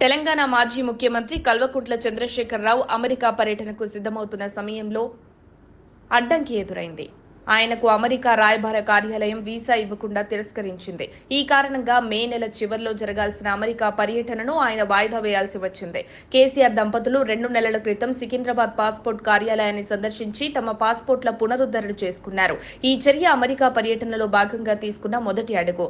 తెలంగాణ మాజీ ముఖ్యమంత్రి కల్వకుంట్ల చంద్రశేఖరరావు అమెరికా పర్యటనకు సిద్ధమవుతున్న సమయంలో అడ్డంకి ఎదురైంది. ఆయనకు అమెరికా రాయబార కార్యాలయం వీసా ఇవ్వకుండా తిరస్కరించింది. ఈ కారణంగా మే నెల చివర్లో జరగాల్సిన అమెరికా పర్యటనను ఆయన వాయిదా వేయాల్సి వచ్చింది. కేసీఆర్ దంపతులు 2 నెలల క్రితం సికింద్రాబాద్ పాస్పోర్ట్ కార్యాలయాన్ని సందర్శించి తమ పాస్పోర్ట్ల పునరుద్ధరణ చేసుకున్నారు. ఈ చర్య అమెరికా పర్యటనలో భాగంగా తీసుకున్న మొదటి అడుగు.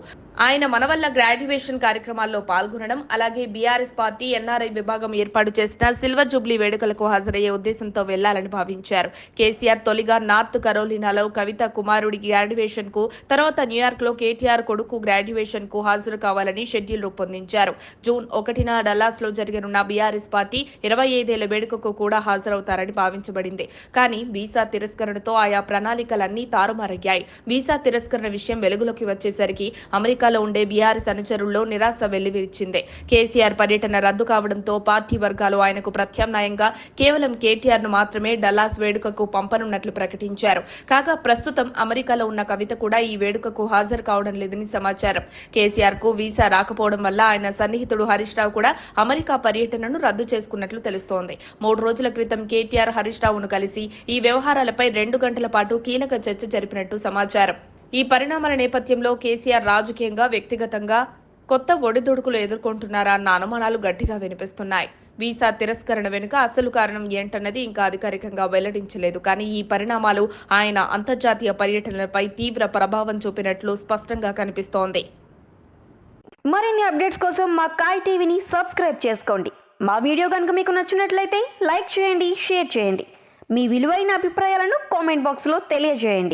ఆయన మనవల్ల గ్రాడ్యుయేషన్ కార్యక్రమాల్లో పాల్గొనడం, అలాగే బీఆర్ఎస్ పార్టీ ఎన్ఆర్ఐ విభాగం ఏర్పాటు చేసిన సిల్వర్ జూబ్లీ వేడుకలకు హాజరయ్యే ఉద్దేశంతో వెళ్లాలని భావించారు. కేసీఆర్ తొలిగా నార్త్ కరోలినాలో కవిత కుమారుడి గ్రాడ్యుయేషన్ కు, తర్వాత న్యూయార్క్ లో కేటీఆర్ కొడుకు గ్రాడ్యుయేషన్ కు హాజరు కావాలని షెడ్యూల్ రూపొందించారు. జూన్ 1న డల్లాస్ లో జరగనున్న బీఆర్ఎస్ పార్టీ 25 ఏళ్ల వేడుకకు కూడా హాజరవుతారని భావించబడింది. కానీ వీసా తిరస్కరణతో ఆయా ప్రణాళికలన్నీ తారుమారయ్యాయి. వీసా తిరస్కరణ విషయం వెలుగులోకి వచ్చేసరికి అమెరికాలో ఉండే బీఆర్ఎస్ అనుచరుల్లో నిరాశ వెల్లివిరిచింది. కేసీఆర్ పర్యటన రద్దు కావడంతో పార్టీ వర్గాలు ఆయనకు ప్రత్యామ్నాయంగా కేవలం కేటీఆర్ ను మాత్రమే డల్లాస్ వేడుకకు పంపనున్నట్లు ప్రకటించారు. కాగా ప్రస్తుతం అమెరికాలో ఉన్న కవిత కూడా ఈ వేడుకకు హాజరు కావడం లేదని సమాచారం. కేసీఆర్ కు వీసా రాకపోవడం వల్ల ఆయన సన్నిహితుడు హరీష్ రావు కూడా అమెరికా పర్యటనను రద్దు చేసుకున్నట్లు తెలుస్తోంది. 3 రోజుల క్రితం కేటీఆర్ హరీష్ రావును కలిసి ఈ వ్యవహారాలపై 2 గంటల పాటు కీలక చర్చ జరిపినట్టు సమాచారం. ఈ పరిణామాల నేపథ్యంలో కేసీఆర్ రాజకీయంగా, వ్యక్తిగతంగా కొత్త ఒడిదుడుకులు ఎదుర్కొంటున్నారా అన్న అనుమానాలు గట్టిగా వినిపిస్తున్నాయి. వీసా తిరస్కరణ వెనుక అసలు కారణం ఏంటన్నది ఇంకా అధికారికంగా వెల్లడించలేదు. కానీ ఈ పరిణామాలు ఆయన అంతర్జాతీయ పర్యటనలపై తీవ్ర ప్రభావం చూపినట్లు స్పష్టంగా కనిపిస్తోంది. మరిన్ని అప్డేట్స్ కోసం మా కాయ్ టీవీని సబ్స్క్రైబ్ చేసుకోండి. మా వీడియో కనుక మీకు నచ్చినట్లయితే లైక్ చేయండి, షేర్ చేయండి. మీ విలువైన అభిప్రాయాలను కామెంట్ బాక్స్లో తెలియజేయండి.